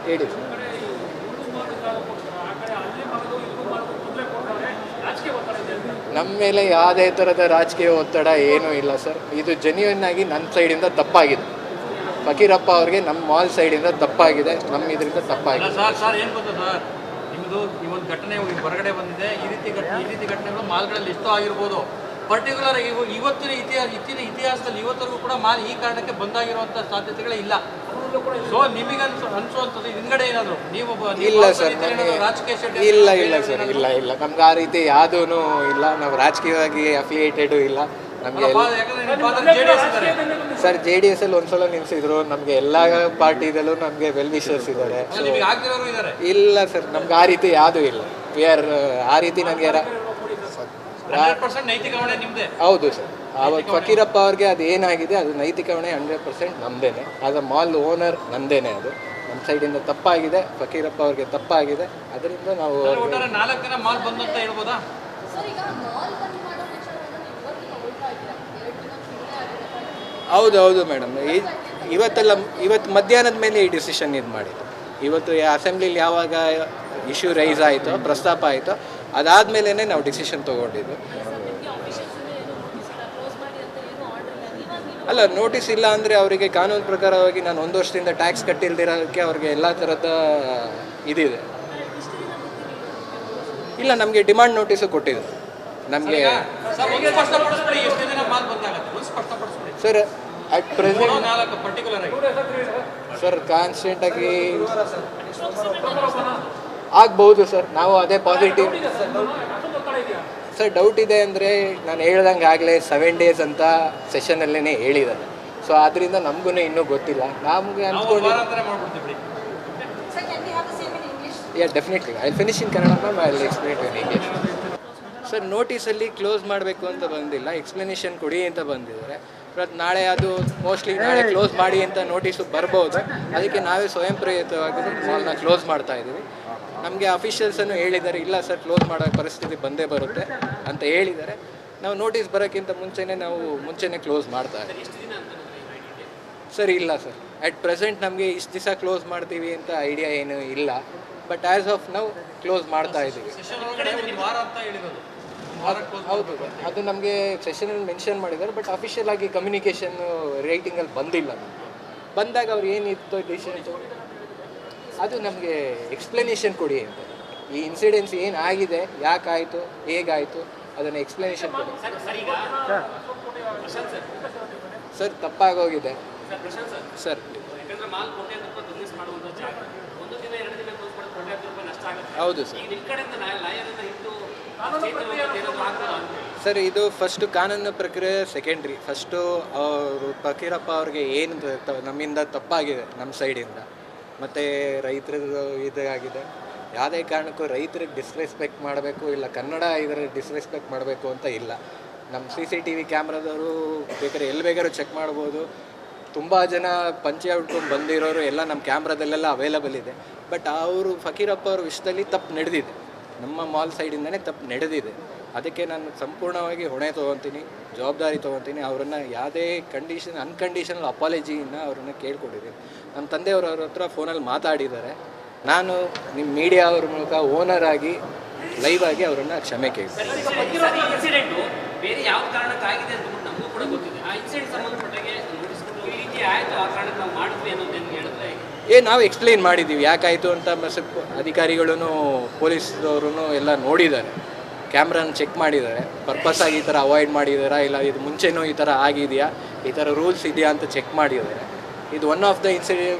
ಹೇಳಿ. ನಮ್ಮ ಮೇಲೆ ಯಾವುದೇ ಥರದ ರಾಜಕೀಯ ಒತ್ತಡ ಏನೂ ಇಲ್ಲ ಸರ್. ಇದು ಜೆನ್ಯೂನ್ ಆಗಿ ನನ್ನ ಸೈಡಿಂದ ತಪ್ಪಾಗಿದೆ. ಫಕೀರಪ್ಪ ಅವ್ರಿಗೆ ನಮ್ಮ ಮಾಲ್ ಸೈಡಿಂದ ತಪ್ಪಾಗಿದೆ, ನಮ್ಮ ಇದರಿಂದ ತಪ್ಪಾಗಿದೆ. ಸರ್ ಏನು ಗೊತ್ತಾ ಸರ್, ನಿಮ್ಮದು ಈ ಒಂದು ಘಟನೆ ಹೊರಗಡೆ ಬಂದಿದೆ. ಈ ರೀತಿ ಘಟನೆಗಳು ಮಾಲ್ಗಳಲ್ಲಿ ಎಷ್ಟೋ ಆಗಿರ್ಬೋದು. ಪರ್ಟಿಕ್ಯುಲರ್ ಇತ್ತಿನ ಇತಿಹಾಸದಲ್ಲಿ ಇವತ್ತರೆಗೂ ಕೂಡ ಮಾಲ್ ಈ ಕಾರಣಕ್ಕೆ ಬಂದಾಗಿರುವಂಥ ಸಾಧ್ಯತೆಗಳೇ ಇಲ್ಲ. ಸೊ ನಿಮಗೆ ಅನ್ಸುವಂಥದ್ದು ಹಿಂದ್ಗಡೆ ಏನಾದರೂ ನೀವು ಇಲ್ಲ ಸರ್, ರಾಜಕೀಯ ಇಲ್ಲ ಇಲ್ಲ ಸರ್, ಇಲ್ಲ ಇಲ್ಲ, ನಮ್ಗೆ ಆ ರೀತಿ ಯಾವುದೂ ಇಲ್ಲ. ನಾವು ರಾಜಕೀಯವಾಗಿ ಅಫಿಲಿಯೇಟೆಡು ಇಲ್ಲ ನಮಗೆ. ಸರ್ JDS ಅಲ್ಲಿ ಒಂದ್ಸಲ ನಿಲ್ಸಿದ್ರು, ನಮಗೆ ಎಲ್ಲ ಪಾರ್ಟಿದಲ್ಲೂ ನಮಗೆ ವೆಲ್ ವಿಶರ್ಸ್ ಇದ್ದಾರೆ. ಇಲ್ಲ ಸರ್, ನಮ್ಗೆ ಆ ರೀತಿ ಯಾವುದೂ ಇಲ್ಲ. ಆ ರೀತಿ ನನಗೆ ಹೌದು ಸರ್. ಆವಾಗ ಫಕೀರಪ್ಪ ಅವ್ರಿಗೆ ಅದು ಏನಾಗಿದೆ, ಅದು ನೈತಿಕ ಹೊಣೆ 100% ನಮ್ಮದೇನೆ. ಆಸ್ ಅ ಮಾಲ್ ಓನರ್ ನಂದೇನೆ. ಅದು ನಮ್ಮ ಸೈಡಿಂದ ತಪ್ಪಾಗಿದೆ, ಫಕೀರಪ್ಪ ಅವ್ರಿಗೆ ತಪ್ಪಾಗಿದೆ. ಅದರಿಂದ ನಾವು ಹೌದು ಹೌದು ಮೇಡಮ್. ಇವತ್ತು ಮಧ್ಯಾಹ್ನದ ಮೇಲೆ ಈ ಡಿಸಿಷನ್ ಇದು ಮಾಡಿದ್ದು. ಇವತ್ತು ಅಸೆಂಬ್ಲಿಲಿ ಯಾವಾಗ ಇಶ್ಯೂ ರೈಸ್ ಆಯಿತು, ಪ್ರಸ್ತಾಪ ಆಯಿತು, ಅದಾದಮೇಲೆ ನಾವು ಡಿಸಿಷನ್ ತೊಗೊಂಡಿದ್ದು. ಅಲ್ಲ, ನೋಟಿಸ್ ಇಲ್ಲ ಅಂದರೆ ಅವರಿಗೆ ಕಾನೂನು ಪ್ರಕಾರವಾಗಿ ನಾನು 1 ವರ್ಷದಿಂದ ಟ್ಯಾಕ್ಸ್ ಕಟ್ಟಿಲ್ದಿರೋಕ್ಕೆ ಅವ್ರಿಗೆ ಎಲ್ಲ ಥರದ ಇದಿದೆ. ಇಲ್ಲ, ನಮಗೆ ಡಿಮಾಂಡ್ ನೋಟಿಸು ಕೊಟ್ಟಿದ್ರು ನಮಗೆ. ಸರ್ ಅಟ್ ಪ್ರೆಸೆಂಟ್ ಸರ್ ಕಾನ್ಸ್ಟೆಂಟಾಗಿ ಆಗ್ಬೋದು ಸರ್. ನಾವು ಅದೇ ಪಾಸಿಟಿವ್ ಸರ್. ಡೌಟ್ ಇದೆ ಅಂದರೆ ನಾನು ಹೇಳ್ದಂಗೆ ಆಗಲೇ 7 days ಅಂತ ಸೆಷನಲ್ಲೇ ಹೇಳಿದ್ದಾರೆ. ಸೊ ಅದರಿಂದ ನಮಗೂ ಇನ್ನೂ ಗೊತ್ತಿಲ್ಲ. ನಮಗೆ ಅಂದ್ಕೊಂಡು definitely I finish in Kannada ma'am, I will explain in English. Sir ನೋಟಿಸಲ್ಲಿ ಕ್ಲೋಸ್ ಮಾಡಬೇಕು ಅಂತ ಬಂದಿಲ್ಲ, ಎಕ್ಸ್ಪ್ಲನೇಷನ್ ಕೊಡಿ ಅಂತ ಬಂದಿದ್ದಾರೆ. ಬಟ್ ನಾಳೆ ಅದು ಮೋಸ್ಟ್ಲಿ ನಾಳೆ ಕ್ಲೋಸ್ ಮಾಡಿ ಅಂತ ನೋಟಿಸು ಬರ್ಬೋದು. ಅದಕ್ಕೆ ನಾವೇ ಸ್ವಯಂ ಪ್ರೇರಿತವಾಗಿ ಮಾಲ್ನ ಕ್ಲೋಸ್ ಮಾಡ್ತಾ ಇದ್ದೀವಿ. ನಮಗೆ ಅಫಿಷಿಯಲ್ಸನ್ನು ಹೇಳಿದ್ದಾರೆ, ಇಲ್ಲ ಸರ್ ಕ್ಲೋಸ್ ಮಾಡೋ ಪರಿಸ್ಥಿತಿ ಬಂದೇ ಬರುತ್ತೆ ಅಂತ ಹೇಳಿದ್ದಾರೆ. ನಾವು ನೋಟಿಸ್ ಬರೋಕ್ಕಿಂತ ಮುಂಚೆನೇ ಕ್ಲೋಸ್ ಮಾಡ್ತಾ ಇದ್ದೀವಿ. ಸರ್ ಇಲ್ಲ ಸರ್, ಅಟ್ ಪ್ರೆಸೆಂಟ್ ನಮಗೆ ಇಷ್ಟು ದಿವಸ ಕ್ಲೋಸ್ ಮಾಡ್ತೀವಿ ಅಂತ ಐಡಿಯಾ ಏನೂ ಇಲ್ಲ. ಬಟ್ ಆ್ಯಸ್ ಆಫ್ ನಾವು ಕ್ಲೋಸ್ ಮಾಡ್ತಾ ಇದ್ದೀವಿ. ಹೌದು, ಅದು ನಮಗೆ ಸೆಷನಲ್ಲಿ ಮೆನ್ಷನ್ ಮಾಡಿದ್ದಾರೆ. ಬಟ್ ಅಫಿಷಿಯಲ್ ಆಗಿ ಕಮ್ಯುನಿಕೇಷನ್ ರೈಟಿಂಗಲ್ಲಿ ಬಂದಿಲ್ಲ. ಬಂದಾಗ ಅವ್ರು ಏನಿತ್ತು ಡಿಸಿಷನ್ ಅದು ನಮಗೆ ಎಕ್ಸ್ಪ್ಲನೇಷನ್ ಕೊಡಿ ಅಂತ. ಈ ಇನ್ಸಿಡೆನ್ಸ್ ಏನಾಗಿದೆ, ಯಾಕಾಯಿತು, ಹೇಗಾಯಿತು, ಅದನ್ನು ಎಕ್ಸ್ಪ್ಲನೇಷನ್ ಕೊಡಿ ಸರ್. ತಪ್ಪಾಗೋಗಿದೆ ಸರ್. ಹೌದು ಸರ್. ಸರ್ ಇದು ಫಸ್ಟು ಕಾನೂನು ಪ್ರಕ್ರಿಯೆ ಸೆಕೆಂಡ್ರಿ. ಫಸ್ಟು ಅವರು ಫಕೀರಪ್ಪ ಅವ್ರಿಗೆ ಏನು ನಮ್ಮಿಂದ ತಪ್ಪಾಗಿದೆ ನಮ್ಮ ಸೈಡಿಂದ, ಮತ್ತು ರೈತರದ್ದು ಇದಾಗಿದೆ. ಯಾವುದೇ ಕಾರಣಕ್ಕೂ ರೈತರಿಗೆ ಡಿಸ್ರೆಸ್ಪೆಕ್ಟ್ ಮಾಡಬೇಕು, ಇಲ್ಲ ಕನ್ನಡ ಇದರಲ್ಲಿ ಡಿಸ್ರೆಸ್ಪೆಕ್ಟ್ ಮಾಡಬೇಕು ಅಂತ ಇಲ್ಲ. ನಮ್ಮ CCTV ಕ್ಯಾಮ್ರಾದವರು ಬೇಕಾದ್ರೆ ಎಲ್ಲಿ ಬೇಕಾದ್ರೂ ಚೆಕ್ ಮಾಡ್ಬೋದು. ತುಂಬ ಜನ ಪಂಚೆ ಉಟ್ಕೊಂಡು ಬಂದಿರೋರು ಎಲ್ಲ ನಮ್ಮ ಕ್ಯಾಮ್ರಾದಲ್ಲೆಲ್ಲ ಅವೈಲಬಲ್ ಇದೆ. ಬಟ್ ಅವರು ಫಕೀರಪ್ಪ ಅವ್ರ ವಿಷಯದಲ್ಲಿ ತಪ್ಪು ನಡೆದಿದೆ, ನಮ್ಮ ಮಾಲ್ ಸೈಡಿಂದನೇ ತಪ್ಪು ನಡೆದಿದೆ. ಅದಕ್ಕೆ ನಾನು ಸಂಪೂರ್ಣವಾಗಿ ಹೊಣೆ ತೊಗೊತೀನಿ, ಜವಾಬ್ದಾರಿ ತೊಗೊತೀನಿ. ಅವರನ್ನು ಯಾವುದೇ ಅನ್ಕಂಡೀಷನಲ್ ಅಪಾಲಜಿನ ಅವರನ್ನು ಕೇಳ್ಕೊಟ್ಟಿದ್ದೀನಿ. ನಮ್ಮ ತಂದೆಯವರು ಅವ್ರ ಹತ್ರ ಫೋನಲ್ಲಿ ಮಾತಾಡಿದ್ದಾರೆ. ನಾನು ನಿಮ್ಮ ಮೀಡಿಯಾ ಅವ್ರ ಮೂಲಕ ಓನರ್ ಆಗಿ ಲೈವ್ ಆಗಿ ಅವರನ್ನು ಕ್ಷಮೆ ಕೇಳ್ತೀನಿ. ಬೇರೆ ಯಾವ ಕಾರಣಕ್ಕಾಗಿದೆ ಅಂತ ನಮಗೂ ಕೂಡ ಗೊತ್ತಿದೆ. ಆ ಇನ್ಸಿಡೆಂಟ್ ಸಂಬಂಧಪಟ್ಟಾಗೆ ಈ ರೀತಿ ಆಯಿತು, ಆ ಕಾರಣಕ್ಕೆ ನಾವು ಮಾಡಿದ್ವಿ ಅನ್ನೋದೇನು ಹೇಳಿದ್ರೆ ನಾವು ಎಕ್ಸ್ಪ್ಲೈನ್ ಮಾಡಿದ್ದೀವಿ ಯಾಕಾಯಿತು ಅಂತ. ಅಧಿಕಾರಿಗಳೂ ಪೊಲೀಸ್ದವರು ಎಲ್ಲ ನೋಡಿದ್ದಾರೆ, ಕ್ಯಾಮ್ರಾನ ಚೆಕ್ ಮಾಡಿದ್ದಾರೆ. ಪರ್ಪಸ್ಸಾಗಿ ಈ ಥರ ಅವಾಯ್ಡ್ ಮಾಡಿದಾರಾ, ಇಲ್ಲ ಇದು ಮುಂಚೆನೂ ಈ ಥರ ಆಗಿದೆಯಾ, ಈ ಥರ ರೂಲ್ಸ್ ಇದೆಯಾ ಅಂತ ಚೆಕ್ ಮಾಡಿದ್ದಾರೆ. ಇದು ಒನ್ ಆಫ್ ದ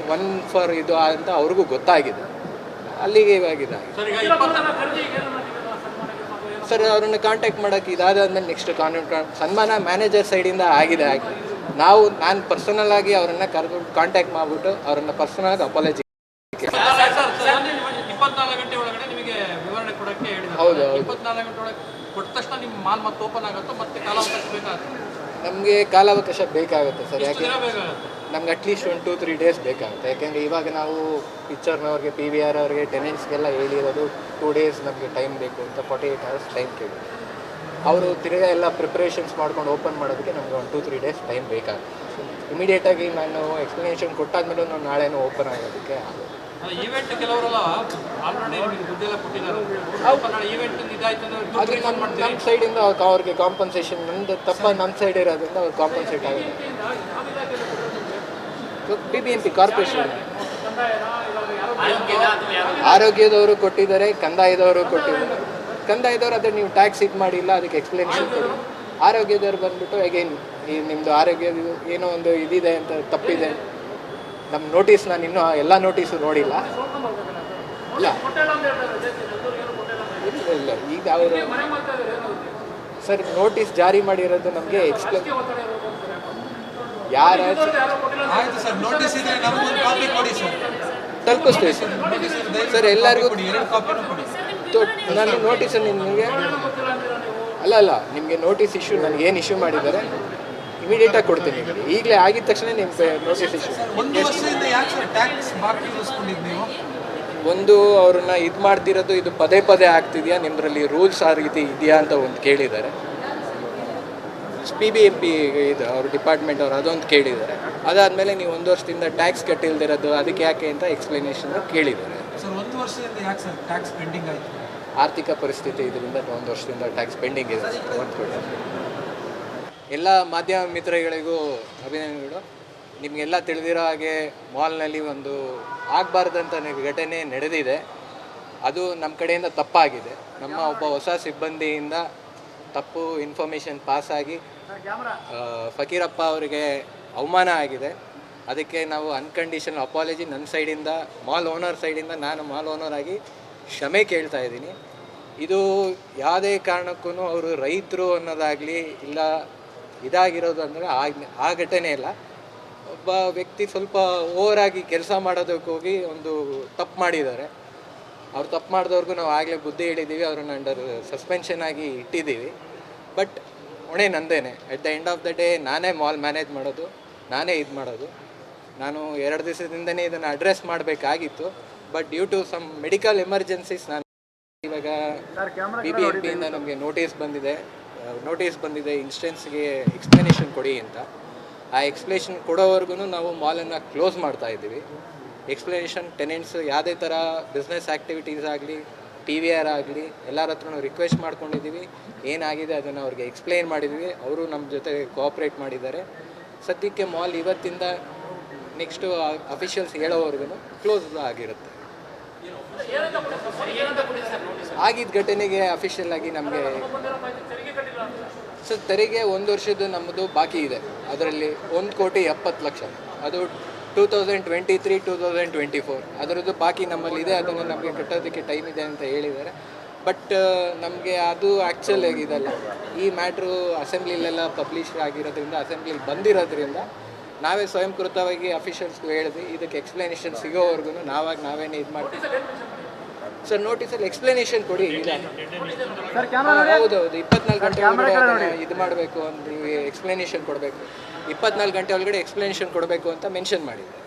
ಫಾರ್ ಇದು ಅಂತ ಅವ್ರಿಗೂ ಗೊತ್ತಾಗಿದೆ. ಅಲ್ಲಿಗೆ ಇವಾಗಿದೆ ಸರ್. ಅವ್ರನ್ನ ಕಾಂಟ್ಯಾಕ್ಟ್ ಮಾಡೋಕ್ಕೆ ಇದಾದಾದ್ಮೇಲೆ ನೆಕ್ಸ್ಟ್ ಕಾನೂನು ಸನ್ಮಾನ ಮ್ಯಾನೇಜರ್ ಸೈಡಿಂದ ಆಗಿದೆ. ನಾನು ಪರ್ಸನಲ್ ಆಗಿ ಅವರನ್ನು ಕರೆದು ಕಾಂಟ್ಯಾಕ್ಟ್ ಮಾಡಿಬಿಟ್ಟು ಅವರನ್ನು ಪರ್ಸನಲ್ ಆಗಿ ಅಪಾಲಜಿ. ಹೌದು ನಮಗೆ ಕಾಲಾವಕಾಶ ಬೇಕಾಗುತ್ತೆ ಸರ್. ಯಾಕೆ ನಮ್ಗೆ ಅಟ್ಲೀಸ್ಟ್ 1-2-3 days ಬೇಕಾಗುತ್ತೆ. ಯಾಕೆಂದರೆ ಇವಾಗ ನಾವು ಪಿಕ್ಚರ್ನವ್ರಿಗೆ, PVR ಅವ್ರಿಗೆ, ಟೆನೆಂಟ್ಸ್ಗೆಲ್ಲ ಹೇಳಿರೋದು 2 days ನಮಗೆ ಟೈಮ್ ಬೇಕು ಅಂತ 48 hours ಟೈಮ್ ಕೇಳಿ. ಅವರು ತಿರ್ಗಾ ಎಲ್ಲ ಪ್ರಿಪ್ರೇಷನ್ಸ್ ಮಾಡ್ಕೊಂಡು ಓಪನ್ ಮಾಡೋದಕ್ಕೆ ನಮಗೆ 1-2-3 days ಟೈಮ್ ಬೇಕಾಗುತ್ತೆ. ಇಮಿಡಿಯೇಟಾಗಿ ನಾನು ಎಕ್ಸ್ಪ್ಲನೇಷನ್ ಕೊಟ್ಟಾದ್ಮೇಲೆ ನಾವು ನಾಳೆನೂ ಓಪನ್ ಆಗೋದಕ್ಕೆ ಈವೆಂಟ್ ಕೆಲವರೆಲ್ಲ ಆಲ್ರೆಡಿ ನಿಮಗೆ ದುಡ್ಡೆಲ್ಲ ಕೊಟ್ಟಿದ್ದಾರೆ ಈವೆಂಟ್ ಇದಾಯ್ತು ಅಂದ್ರೆ ಅದು ನಮ್ಮ ಸೈಡಿಂದ ಅವ್ರಿಗೆ ಕಾಂಪನ್ಸೇಷನ್ ನಂದು ನಮ್ಮ ಸೈಡ್ ಇರೋದ್ರಿಂದ ಅವ್ರಿಗೆ ಕಾಂಪನ್ಸೇಟ್ ಆಗುತ್ತೆ. BBMP ಕಾರ್ಪೊರೇಷನ್ ಆರೋಗ್ಯದವರು ಕೊಟ್ಟಿದ್ದಾರೆ, ಕಂದಾಯದವರು ಕೊಟ್ಟಿದ್ದಾರೆ. ಕಂದಾಯದವರು ಅದೇ ನೀವು ಟ್ಯಾಕ್ಸ್ ಇದು ಮಾಡಿಲ್ಲ ಅದಕ್ಕೆ ಎಕ್ಸ್ಪ್ಲನೇಷನ್ ಕೊಡಿ. ಆರೋಗ್ಯದವ್ರು ಬಂದ್ಬಿಟ್ಟು ಅಗೇನ್ ಈ ನಿಮ್ಮದು ಆರೋಗ್ಯದ ಏನೋ ಒಂದು ಇದಿದೆ ಅಂತ ತಪ್ಪಿದೆ, ನಮ್ಮ ನೋಟಿಸ್ ನಾನು ಇನ್ನೂ ಎಲ್ಲ ನೋಟಿಸು ನೋಡಿಲ್ಲ. ಇಲ್ಲ ಇಲ್ಲ ಈಗ ಅವರು ಸರ್ ನೋಟಿಸ್ ಜಾರಿ ಮಾಡಿರೋದು ನಮಗೆ ಎಕ್ಸ್ಪ್ಲೇನ್ ಯಾರು ಆಯ್ತು ಸರ್, ನೋಟಿಸ್ ಇದ್ರೆ ನಮಗೊಂದು ಕಾಪಿ ಕೊಡಿ ಸರ್. ತಲುಪಿಸ್ತೀವಿ ಸರ್. ಸರ್ ಎಲ್ಲರಿಗೂ ಎರಡು ಕಾಪಿನೂ ಕೊಡಿ. ನಾನು ನೋಟಿಸ್ ನಿಮಗೆ ಅಲ್ಲ ನಿಮಗೆ ನೋಟಿಸ್ ಇಶ್ಯೂ ನನಗೆ ಏನು ಇಶ್ಯೂ ಮಾಡಿದ್ದಾರೆ ಇಮಿಡಿಯೇಟಾಗಿ ಕೊಡ್ತೀನಿ. ಈಗಲೇ ಆಗಿದ ತಕ್ಷಣ ನಿಮ್ಗೆ ನೋಟಿಸ್ ಇಶ್ಯೂ. ಒಂದು ವರ್ಷದಿಂದ ಯಾಕೆ ಸರ್ ಟ್ಯಾಕ್ಸ್ ಬಾಕಿ ಉಳಿಸ್ಕೊಂಡಿದ್ದು ನೀವು? ಒಂದು ಅವ್ರನ್ನ ಇದು ಮಾಡ್ತಿರೋದು ಇದು ಪದೇ ಪದೇ ಆಗ್ತಿದೆಯಾ, ನಿಮ್ಮದ್ರಲ್ಲಿ ರೂಲ್ಸ್ ಆ ರೀತಿ ಇದೆಯಾ ಅಂತ ಒಂದು ಕೇಳಿದ್ದಾರೆ. BBMP ಇದು ಅವ್ರ ಡಿಪಾರ್ಟ್ಮೆಂಟ್ ಅವ್ರು ಅದೊಂದು ಕೇಳಿದ್ದಾರೆ. ಅದಾದಮೇಲೆ ನೀವು 1 ವರ್ಷದಿಂದ ಟ್ಯಾಕ್ಸ್ ಕಟ್ಟಿಲ್ದಿರೋದು ಅದಕ್ಕೆ ಯಾಕೆ ಅಂತ ಎಕ್ಸ್ಪ್ಲನೇಷನ್ ಕೇಳಿದ್ದಾರೆ. ಸರ್ 1 ವರ್ಷದಿಂದ ಯಾಕೆ ಸರ್ ಟ್ಯಾಕ್ಸ್ ಪೆಂಡಿಂಗ್ ಆಯಿತು? ಆರ್ಥಿಕ ಪರಿಸ್ಥಿತಿ ಇದರಿಂದ 1 ವರ್ಷದಿಂದ ಟ್ಯಾಕ್ಸ್ ಪೆಂಡಿಂಗ್ ಇದೆ. ಎಲ್ಲ ಮಾಧ್ಯಮ ಮಿತ್ರಗಳಿಗೂ ಅಭಿನಂದನೆಗಳು. ನಿಮಗೆಲ್ಲ ತಿಳಿದಿರೋ ಹಾಗೆ ಮಾಲ್ನಲ್ಲಿ ಒಂದು ಆಗಬಾರ್ದಂಥ ಘಟನೆ ನಡೆದಿದೆ. ಅದು ನಮ್ಮ ಕಡೆಯಿಂದ ತಪ್ಪಾಗಿದೆ. ನಮ್ಮ ಒಬ್ಬ ಹೊಸ ಸಿಬ್ಬಂದಿಯಿಂದ ತಪ್ಪು ಇನ್ಫಾರ್ಮೇಷನ್ ಪಾಸಾಗಿ ಫಕೀರಪ್ಪ ಅವರಿಗೆ ಅವಮಾನ ಆಗಿದೆ. ಅದಕ್ಕೆ ನಾವು ಅನ್ಕಂಡೀಷನಲ್ ಅಪಾಲಜಿ ನನ್ನ ಸೈಡಿಂದ, ಮಾಲ್ ಓನರ್ ಸೈಡಿಂದ ನಾನು ಮಾಲ್ ಓನರ್ ಆಗಿ ಕ್ಷಮೆ ಕೇಳ್ತಾ ಇದ್ದೀನಿ. ಇದು ಯಾವುದೇ ಕಾರಣಕ್ಕೂ ಅವರು ರೈತರು ಅನ್ನೋದಾಗಲಿ ಇಲ್ಲ ಇದಾಗಿರೋದು ಅಂದರೆ ಆ ಘಟನೆ ಇಲ್ಲ. ಒಬ್ಬ ವ್ಯಕ್ತಿ ಸ್ವಲ್ಪ ಓವರಾಗಿ ಕೆಲಸ ಮಾಡೋದಕ್ಕೆ ಹೋಗಿ ಒಂದು ತಪ್ಪು ಮಾಡಿದ್ದಾರೆ. ಅವ್ರು ತಪ್ಪು ಮಾಡಿದವ್ರಿಗೂ ನಾವು ಆಗಲೇ ಬುದ್ಧಿ ಹೇಳಿದ್ದೀವಿ, ಅವ್ರನ್ನ ಅಂಡರ್ ಸಸ್ಪೆನ್ಷನ್ ಆಗಿ ಇಟ್ಟಿದ್ದೀವಿ. ಬಟ್ ಹೊಣೆ ನಂದೇನೆ. At the end of the day ನಾನೇ ಮಾಲ್ ಮ್ಯಾನೇಜ್ ಮಾಡೋದು, ನಾನೇ ಇದು ಮಾಡೋದು. ನಾನು 2 ದಿವಸದಿಂದನೇ ಇದನ್ನು ಅಡ್ರೆಸ್ ಮಾಡಬೇಕಾಗಿತ್ತು. But due to some medical emergencies ನಾನು ಇವಾಗ BBMPಯಿಂದ ನಮಗೆ ನೋಟಿಸ್ ಬಂದಿದೆ ಇನ್ಸ್ಟೆನ್ಸ್ಗೆ ಎಕ್ಸ್ಪ್ಲನೇಷನ್ ಕೊಡಿ ಅಂತ. ಆ ಎಕ್ಸ್ಪ್ಲನೇಷನ್ ಕೊಡೋವರೆಗೂ ನಾವು ಮಾಲನ್ನು ಕ್ಲೋಸ್ ಮಾಡ್ತಾ ಇದ್ದೀವಿ. ಎಕ್ಸ್ಪ್ಲನೇಷನ್ ಟೆನೆಂಟ್ಸ್ ಯಾವುದೇ ಥರ ಬಿಸ್ನೆಸ್ ಆ್ಯಕ್ಟಿವಿಟೀಸ್ ಆಗಲಿ PVR ಆಗಲಿ ಎಲ್ಲರ ಹತ್ರನೂ ರಿಕ್ವೆಸ್ಟ್ ಮಾಡ್ಕೊಂಡಿದ್ದೀವಿ. ಏನಾಗಿದೆ ಅದನ್ನು ಅವ್ರಿಗೆ ಎಕ್ಸ್ಪ್ಲೈನ್ ಮಾಡಿದ್ವಿ. ಅವರು ನಮ್ಮ ಜೊತೆ ಕೋಆಪ್ರೇಟ್ ಮಾಡಿದ್ದಾರೆ. ಸದ್ಯಕ್ಕೆ ಮಾಲ್ ಇವತ್ತಿಂದ ನೆಕ್ಸ್ಟು ಅಫಿಷಿಯಲ್ಸ್ ಹೇಳೋವರೆಗೂ ಕ್ಲೋಸ್ ಆಗಿರುತ್ತೆ. ಆಗಿದ್ದ ಘಟನೆಗೆ ಅಫಿಷಿಯಲ್ ಆಗಿ ನಮಗೆ ಸರ್ ತೆರಿಗೆ 1 ವರ್ಷದ್ದು ನಮ್ಮದು ಬಾಕಿ ಇದೆ. ಅದರಲ್ಲಿ 1,70,00,000 ಅದು 2023-2024 ಅದರದ್ದು ಬಾಕಿ ನಮ್ಮಲ್ಲಿದೆ. ಅದನ್ನು ನಮಗೆ ಕಟ್ಟೋದಕ್ಕೆ ಟೈಮ್ ಇದೆ ಅಂತ ಹೇಳಿದ್ದಾರೆ. ಬಟ್ ನಮಗೆ ಅದು ಆ್ಯಕ್ಚುಲ್ ಆಗಿದೆಲ್ಲ. ಈ ಮ್ಯಾಟ್ರು ಅಸೆಂಬ್ಲಿಲೆಲ್ಲ ಪಬ್ಲಿಷ್ ಆಗಿರೋದ್ರಿಂದ, ಅಸೆಂಬ್ಲಿಲಿ ಬಂದಿರೋದ್ರಿಂದ ನಾವೇ ಸ್ವಯಂಕೃತವಾಗಿ ಅಫಿಷಿಯಲ್ಸ್ಗೂ ಹೇಳಿದ್ವಿ. ಇದಕ್ಕೆ ಎಕ್ಸ್ಪ್ಲನೇಷನ್ ಸಿಗೋವರೆಗೂ ನಾವೇನೇ ಇದು ಮಾಡ್ತೀವಿ ಸರ್. ನೋಟಿಸಲ್ಲಿ ಎಕ್ಸ್ಪ್ಲನೇಷನ್ ಕೊಡಿ. ಇಲ್ಲ ಹೌದೌದು 24 ಗಂಟೆ ಒಳಗಡೆ ಇದು ಮಾಡಬೇಕು ಅಂತ ಎಕ್ಸ್ಪ್ಲನೇಷನ್ ಕೊಡಬೇಕು. 24 ಗಂಟೆ ಒಳಗಡೆ ಎಕ್ಸ್ಪ್ಲನೇಷನ್ ಕೊಡಬೇಕು ಅಂತ ಮೆನ್ಷನ್ ಮಾಡಿದ್ದಾರೆ.